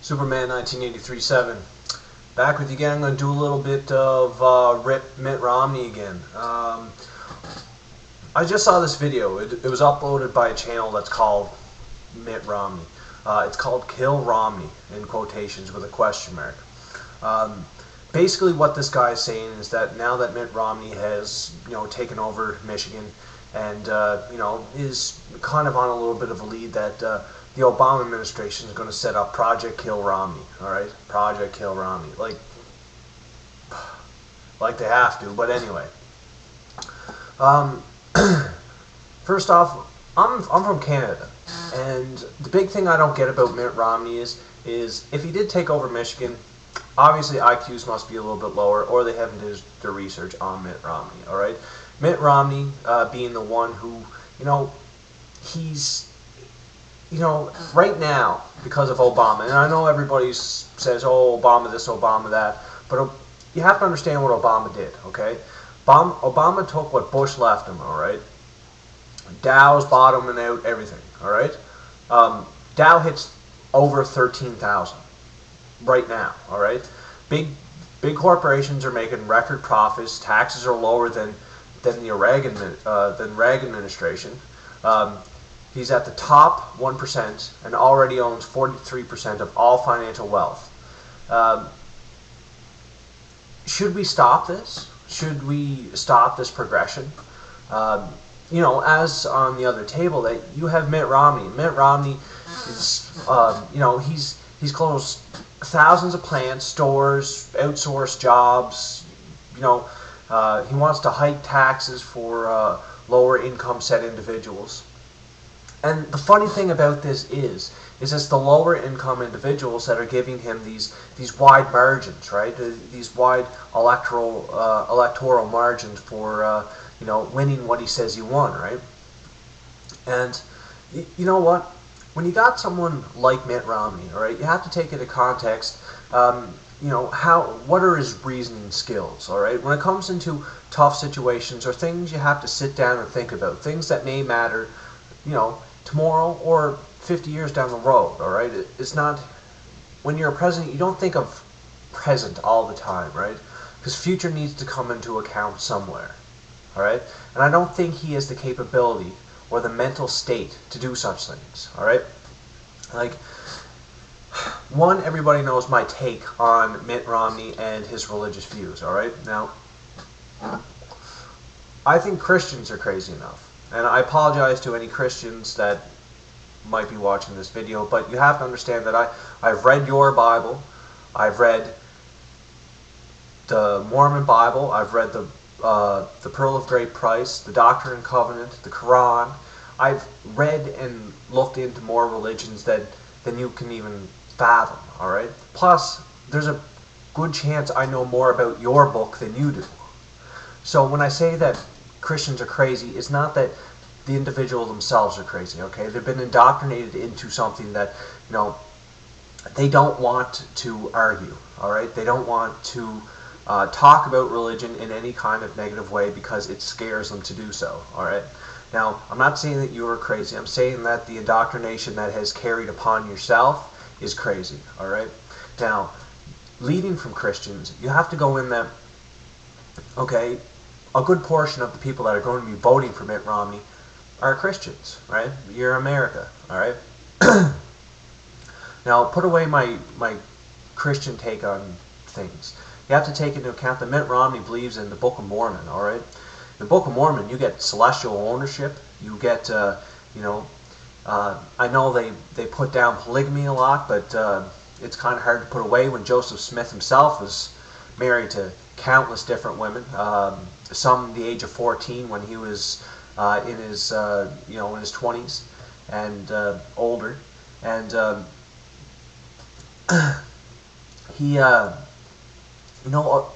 Superman 1983-7. Back with you again. I'm going to do a little bit of Rip Mitt Romney again. I just saw this video. It was uploaded by a channel that's called Mitt Romney. It's called Kill Romney, in quotations with a question mark. Basically what this guy is saying is that now that Mitt Romney has, taken over Michigan and, is kind of on a little bit of a lead, that the Obama administration is going to set up Project Kill Romney, alright? Project Kill Romney. Like they have to, but anyway. First off, I'm from Canada, and the big thing I don't get about Mitt Romney is if he did take over Michigan, obviously IQs must be a little bit lower, or they haven't done their research on Mitt Romney, alright? Mitt Romney being the one who, he's, right now, because of Obama, and I know everybody says, oh, Obama this, Obama that, but you have to understand what Obama did, okay? Obama took what Bush left him, alright? Dow's bottoming out, everything, alright? Dow hits over 13,000 right now, alright? Big corporations are making record profits, taxes are lower than the Reagan administration. He's at the top 1% and already owns 43% of all financial wealth. Should we stop this? Should we stop this progression? As on the other table, that you have Mitt Romney. Mitt Romney is, he's closed thousands of plants, stores, outsourced jobs. He wants to hike taxes for lower income set individuals. And the funny thing about this is it's the lower income individuals that are giving him these wide margins, right? These wide electoral margins for winning what he says he won, right? And you know what? When you got someone like Mitt Romney, all right, you have to take into context, what are his reasoning skills, all right? When it comes into tough situations or things you have to sit down and think about, things that may matter, tomorrow or 50 years down the road, all right? It's not, when you're a president, you don't think of present all the time, right? Because future needs to come into account somewhere, all right? And I don't think he has the capability or the mental state to do such things, all right? One, everybody knows my take on Mitt Romney and his religious views, all right? Now, I think Christians are crazy enough. And I apologize to any Christians that might be watching this video, but you have to understand that I've read your Bible, I've read the Mormon Bible, I've read the Pearl of Great Price, the Doctrine and Covenant, the Quran. I've read and looked into more religions than you can even fathom, alright? Plus, there's a good chance I know more about your book than you do. So when I say that Christians are crazy, it's not that the individual themselves are crazy, okay? They've been indoctrinated into something that, they don't want to argue, alright? They don't want to talk about religion in any kind of negative way because it scares them to do so, alright? Now, I'm not saying that you are crazy. I'm saying that the indoctrination that has carried upon yourself is crazy, alright? Now, leading from Christians, you have to go in that, okay, a good portion of the people that are going to be voting for Mitt Romney are Christians, right? You're America, alright? Now, put away my Christian take on things. You have to take into account that Mitt Romney believes in the Book of Mormon, alright? In the Book of Mormon, you get celestial ownership, you get, I know they put down polygamy a lot, but it's kind of hard to put away when Joseph Smith himself was married to countless different women, some the age of 14 when he was in his 20s and older, and he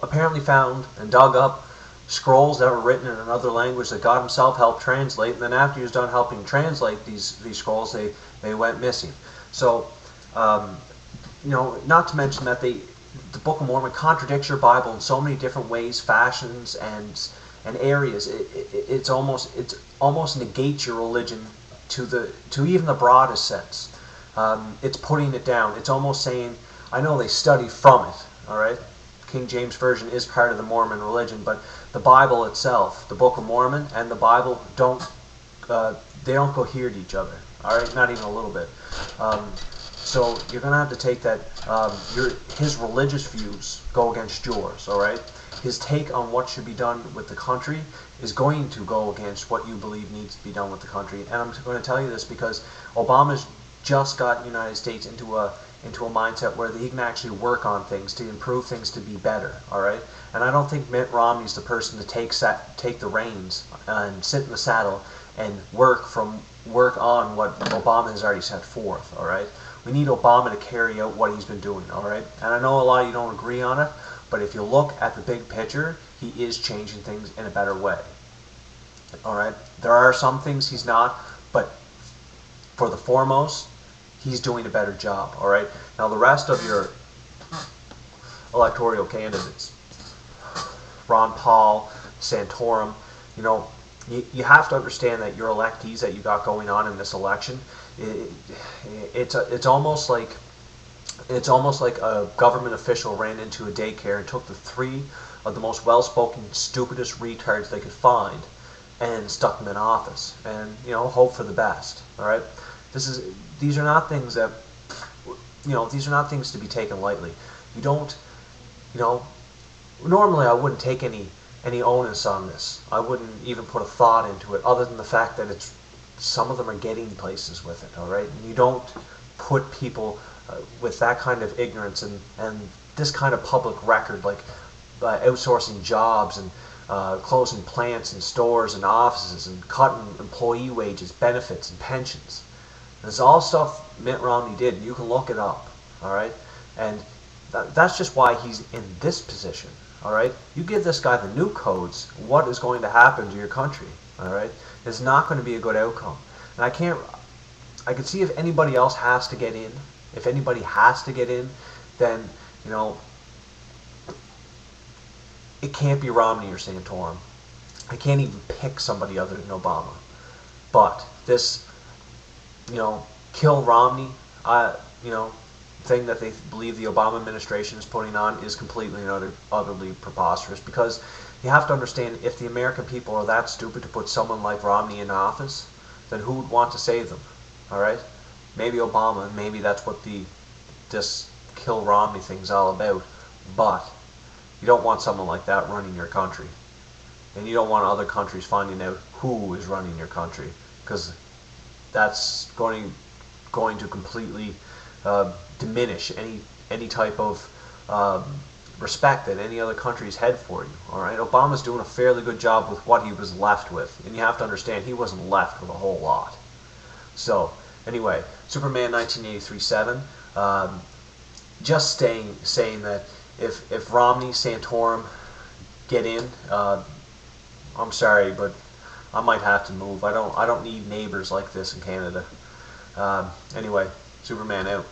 apparently found and dug up scrolls that were written in another language that God himself helped translate, and then after he was done helping translate these scrolls, they went missing. So not to mention that the Book of Mormon contradicts your Bible in so many different ways, fashions, and areas. It's almost negates your religion to even the broadest sense. it's putting it down. It's almost saying, I know they study from it, all right? King James Version is part of the Mormon religion, but the Bible itself, the Book of Mormon and the Bible, they don't cohere to each other, all right? Not even a little bit. So you're going to have to take that, his religious views go against yours, all right? His take on what should be done with the country is going to go against what you believe needs to be done with the country. And I'm going to tell you this because Obama's just got the United States into a mindset where he can actually work on things to improve things to be better, all right? And I don't think Mitt Romney's the person to take the reins and sit in the saddle and work on what Obama has already set forth, all right? We need Obama to carry out what he's been doing, all right? And I know a lot of you don't agree on it, but if you look at the big picture, he is changing things in a better way, all right? There are some things he's not, but for the foremost, he's doing a better job, all right? Now, the rest of your electoral candidates, Ron Paul, Santorum, you have to understand that your electees that you got going on in this election, it's almost like a government official ran into a daycare and took the three of the most well-spoken, stupidest retards they could find and stuck them in office, and hope for the best, all right? These are not things that, these are not things to be taken lightly. You don't, normally I wouldn't take any onus on this. I wouldn't even put a thought into it, other than the fact that some of them are getting places with it, all right? And you don't put people with that kind of ignorance and this kind of public record, like outsourcing jobs and closing plants and stores and offices and cutting employee wages, benefits, and pensions. This is all stuff Mitt Romney did. You can look it up, all right? And that's just why he's in this position, all right? You give this guy the new codes, what is going to happen to your country, all right? It's not going to be a good outcome. And I can see if anybody else has to get in, then, it can't be Romney or Santorum. I can't even pick somebody other than Obama. But this, kill Romney, thing that they believe the Obama administration is putting on is completely and utterly preposterous, because you have to understand, if the American people are that stupid to put someone like Romney in office, then who would want to save them, all right? Maybe Obama, maybe that's what this kill Romney thing's all about, but you don't want someone like that running your country. And you don't want other countries finding out who is running your country, because that's going to completely diminish any type of respect that any other countries had for you. All right, Obama's doing a fairly good job with what he was left with, and you have to understand he wasn't left with a whole lot. So anyway, Superman 1983-7, just saying that if Romney, Santorum get in, I'm sorry, but I might have to move. I don't need neighbors like this in Canada. Anyway, Superman out.